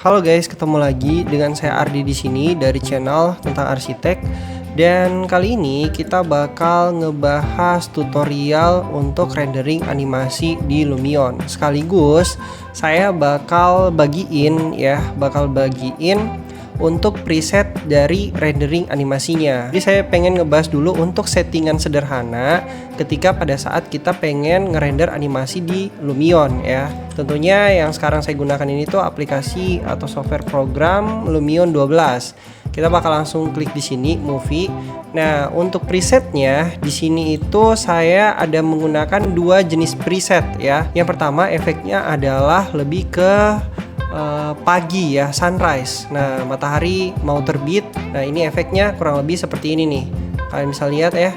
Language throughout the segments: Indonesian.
Halo guys, ketemu lagi dengan saya Ardi di sini dari channel tentang arsitek. Dan kali ini kita bakal ngebahas tutorial untuk rendering animasi di Lumion. Sekaligus saya bakal bagiin untuk preset dari rendering animasinya. Jadi saya pengen ngebahas dulu untuk settingan sederhana ketika pada saat kita pengen ngerender animasi di Lumion ya. Tentunya yang sekarang saya gunakan ini tuh aplikasi atau software program Lumion 12. Kita bakal langsung klik di sini movie. Nah, untuk presetnya di sini itu saya ada menggunakan dua jenis preset ya. Yang pertama efeknya adalah lebih ke pagi ya, sunrise. Nah, matahari mau terbit. Nah, ini efeknya kurang lebih seperti ini nih. Kalian bisa lihat ya.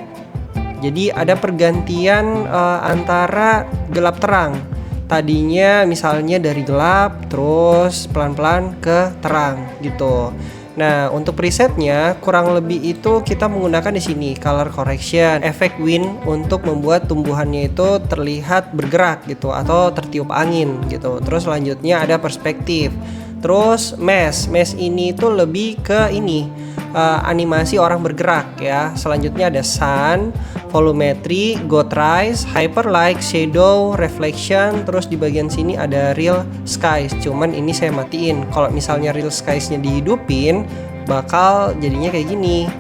Jadi ada pergantian antara gelap terang. Tadinya misalnya dari gelap terus pelan-pelan ke terang gitu. Nah, untuk presetnya kurang lebih itu kita menggunakan di sini color correction, efek wind untuk membuat tumbuhannya itu terlihat bergerak gitu atau tertiup angin gitu. Terus selanjutnya ada perspektif. Terus mesh ini itu lebih ke ini animasi orang bergerak ya. Selanjutnya ada sun, volumetry, God rise, hyperlight, shadow, reflection. Terus di bagian sini ada real skies. Cuman ini saya matiin. Kalau misalnya real skies-nya dihidupin, bakal jadinya kayak gini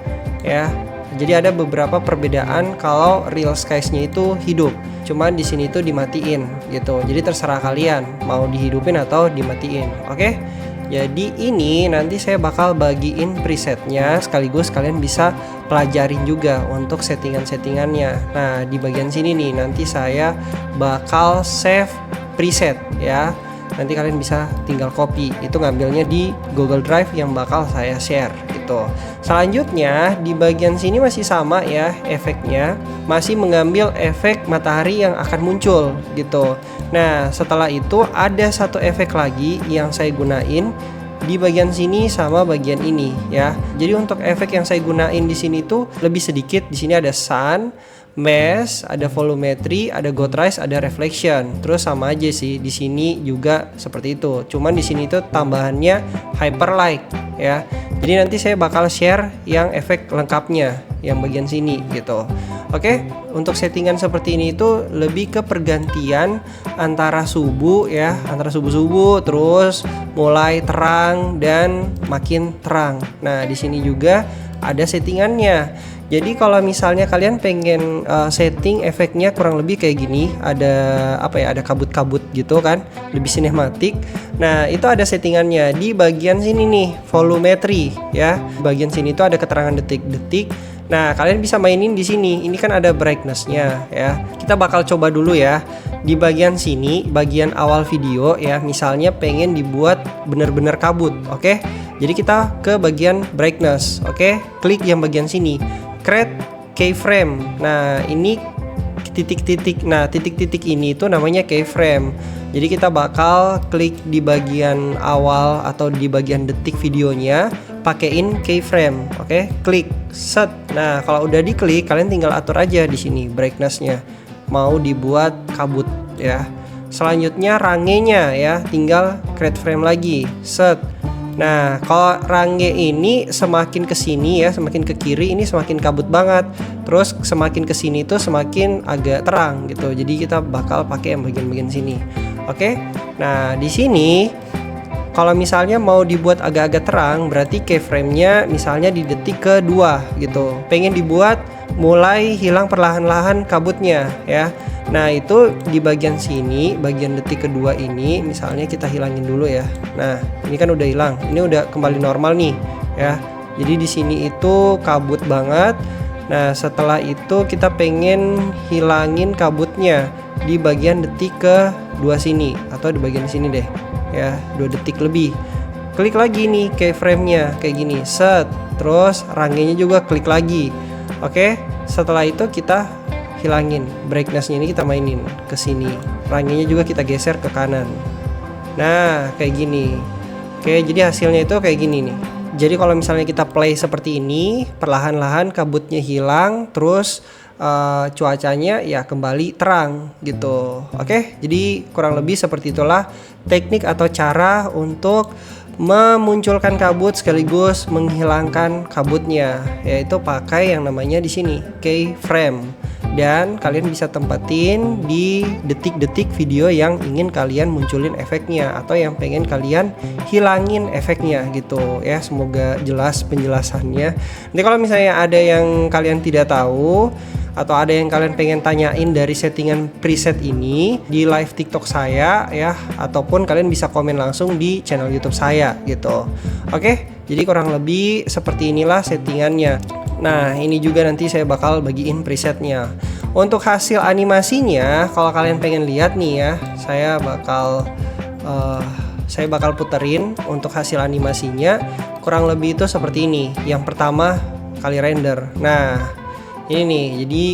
ya. Jadi ada beberapa perbedaan kalau real skies-nya itu hidup. Cuman di sini tuh dimatiin gitu. Jadi terserah kalian mau dihidupin atau dimatiin. Oke? Jadi ini nanti saya bakal bagiin presetnya, sekaligus kalian bisa pelajarin juga untuk settingan-settingannya. Nah, di bagian sini nih nanti saya bakal save preset ya. Nanti kalian bisa tinggal copy, itu ngambilnya di Google Drive yang bakal saya share gitu. Selanjutnya di bagian sini masih sama ya, efeknya masih mengambil efek matahari yang akan muncul gitu. Nah, setelah itu ada satu efek lagi yang saya gunain di bagian sini sama bagian ini ya. Jadi untuk efek yang saya gunain di sini tuh lebih sedikit. Di sini ada sun, mesh, ada volumetry, ada God rise, ada reflection. Terus sama aja sih di sini juga seperti itu. Cuman di sini tuh tambahannya hyperlight ya. Jadi nanti saya bakal share yang efek lengkapnya yang bagian sini gitu. Oke, untuk settingan seperti ini itu lebih ke pergantian antara subuh ya, antara subuh-subuh terus mulai terang dan makin terang. Nah, di sini juga ada settingannya. Jadi kalau misalnya kalian pengen setting efeknya kurang lebih kayak gini, ada apa ya, ada kabut-kabut gitu kan, lebih sinematik. Nah, itu ada settingannya di bagian sini nih, volumetry ya. Bagian sini itu ada keterangan detik-detik. Nah, kalian bisa mainin di sini. Ini kan ada brightness-nya ya. Kita bakal coba dulu ya. Di bagian sini, bagian awal video ya, misalnya pengen dibuat bener-bener kabut, oke? Jadi kita ke bagian brightness, oke? Klik yang bagian sini. Create keyframe. Nah, ini titik-titik. Nah, titik-titik ini itu namanya keyframe. Jadi kita bakal klik di bagian awal atau di bagian detik videonya, pakein keyframe. Oke, klik set. Nah, kalau udah diklik, kalian tinggal atur aja di sini brightness-nya. Mau dibuat kabut ya. Selanjutnya rangenya ya, tinggal create frame lagi. Set. Nah, kalau range ini semakin ke sini ya, semakin ke kiri ini semakin kabut banget. Terus semakin ke sini tuh semakin agak terang gitu. Jadi kita bakal pakai yang bagian-bagian sini. Oke. Nah, di sini kalau misalnya mau dibuat agak-agak terang, berarti keyframe-nya misalnya di detik kedua gitu. Pengen dibuat mulai hilang perlahan-lahan kabutnya ya. Nah, itu di bagian sini, bagian detik kedua ini misalnya kita hilangin dulu ya. Nah, ini kan udah hilang. Ini udah kembali normal nih ya. Jadi di sini itu kabut banget. Nah, setelah itu kita pengen hilangin kabutnya di bagian detik kedua sini atau di bagian sini deh. Ya, 2 detik lebih. Klik lagi nih keyframe-nya kayak gini. Set. Terus rangenya juga klik lagi. Oke, setelah itu kita hilangin brightness-nya, ini kita mainin ke sini. Rangenya juga kita geser ke kanan. Nah, kayak gini. Oke, jadi hasilnya itu kayak gini nih. Jadi kalau misalnya kita play seperti ini, perlahan-lahan kabutnya hilang, terus cuacanya ya kembali terang gitu. Oke, jadi kurang lebih seperti itulah teknik atau cara untuk memunculkan kabut sekaligus menghilangkan kabutnya, yaitu pakai yang namanya di sini keyframe. Dan kalian bisa tempatin di detik-detik video yang ingin kalian munculin efeknya atau yang pengen kalian hilangin efeknya gitu ya. Semoga jelas penjelasannya. Nanti kalau misalnya ada yang kalian tidak tahu atau ada yang kalian pengen tanyain dari settingan preset ini di live TikTok saya ya, ataupun kalian bisa komen langsung di channel YouTube saya gitu. Oke, jadi kurang lebih seperti inilah settingannya. Nah, ini juga nanti saya bakal bagiin presetnya. Untuk hasil animasinya, kalau kalian pengen lihat nih ya, saya bakal puterin untuk hasil animasinya. Kurang lebih itu seperti ini. Yang pertama kali render. Nah, ini nih, jadi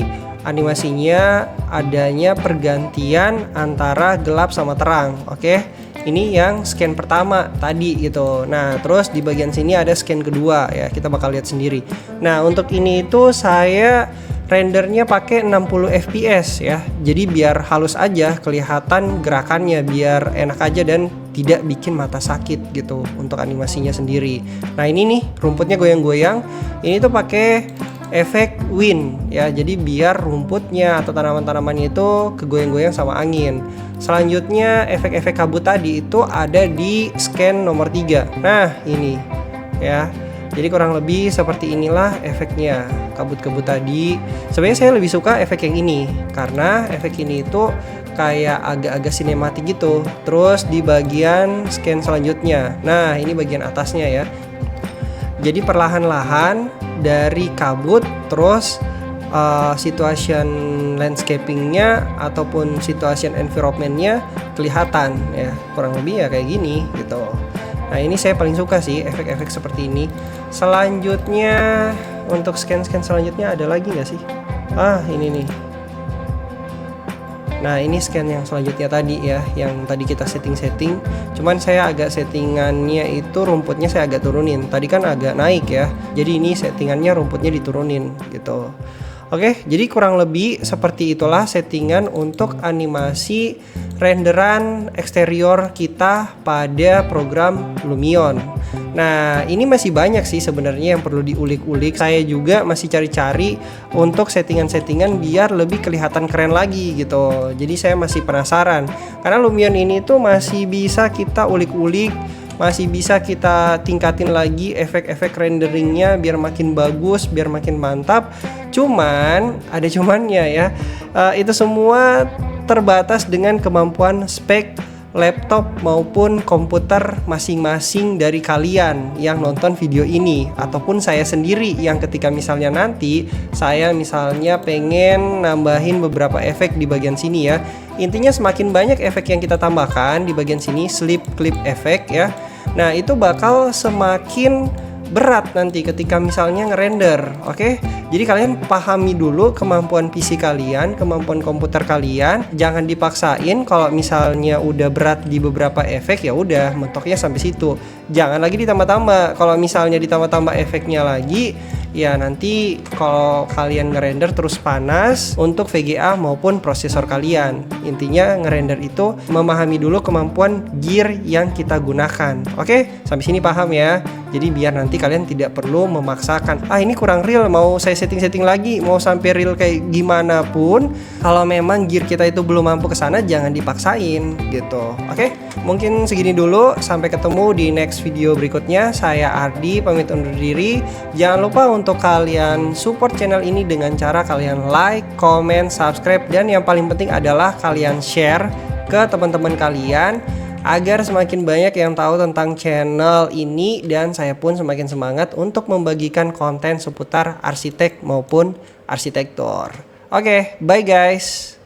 animasinya adanya pergantian antara gelap sama terang. Oke, ini yang scan pertama tadi gitu. Nah, terus di bagian sini ada scan kedua ya, kita bakal lihat sendiri. Nah, untuk ini itu saya rendernya pakai 60 fps ya. Jadi biar halus aja kelihatan gerakannya, biar enak aja dan tidak bikin mata sakit gitu untuk animasinya sendiri. Nah, ini nih rumputnya goyang-goyang. Ini tuh pakai efek wind ya, jadi biar rumputnya atau tanaman-tanamannya itu kegoyang-goyang sama angin. Selanjutnya efek-efek kabut tadi itu ada di scan nomor 3. Nah, ini ya, jadi kurang lebih seperti inilah efeknya kabut-kabut tadi. Sebenarnya saya lebih suka efek yang ini karena efek ini itu kayak agak-agak sinematik gitu. Terus di bagian scan selanjutnya, nah ini bagian atasnya ya, jadi perlahan-lahan dari kabut terus situation landscapingnya ataupun situation environmentnya kelihatan ya, kurang lebih ya kayak gini gitu. Nah, ini saya paling suka sih efek-efek seperti ini. Selanjutnya untuk scan-scan selanjutnya ada lagi nggak sih? Ini nih. Nah, ini scan yang selanjutnya tadi ya, yang tadi kita setting-setting. Cuman saya agak settingannya itu rumputnya saya agak turunin. Tadi kan agak naik ya. Jadi ini settingannya rumputnya diturunin gitu. Oke, jadi kurang lebih seperti itulah settingan untuk animasi renderan eksterior kita pada program Lumion. Nah, ini masih banyak sih sebenarnya yang perlu diulik-ulik. Saya juga masih cari-cari untuk settingan-settingan biar lebih kelihatan keren lagi gitu. Jadi saya masih penasaran karena Lumion ini tuh masih bisa kita ulik-ulik, masih bisa kita tingkatin lagi efek-efek renderingnya biar makin bagus, biar makin mantap. Cuman ada cumannya ya, itu semua terbatas dengan kemampuan spek laptop maupun komputer masing-masing dari kalian yang nonton video ini, ataupun saya sendiri yang ketika misalnya nanti saya misalnya pengen nambahin beberapa efek di bagian sini ya. Intinya semakin banyak efek yang kita tambahkan di bagian sini, slip clip efek ya, nah itu bakal semakin berat nanti ketika misalnya ngerender. Oke, jadi kalian pahami dulu kemampuan PC kalian, kemampuan komputer kalian. Jangan dipaksain. Kalau misalnya udah berat di beberapa efek ya udah mentoknya sampai situ. Jangan lagi ditambah-tambah. Kalau misalnya ditambah-tambah efeknya lagi, ya nanti kalau kalian ngerender terus panas untuk VGA maupun prosesor kalian. Intinya ngerender itu memahami dulu kemampuan gear yang kita gunakan. Oke, sampai sini paham ya. Jadi biar nanti kalian tidak perlu memaksakan, ini kurang real, mau saya setting-setting lagi, mau sampai real kayak gimana pun, kalau memang gear kita itu belum mampu ke sana, jangan dipaksain gitu. Oke, mungkin segini dulu, sampai ketemu di next video berikutnya. Saya Ardi pamit undur diri. Jangan lupa untuk kalian support channel ini dengan cara kalian like, comment, subscribe, dan yang paling penting adalah kalian share ke teman-teman kalian agar semakin banyak yang tahu tentang channel ini, dan saya pun semakin semangat untuk membagikan konten seputar arsitek maupun arsitektur. Oke, bye guys.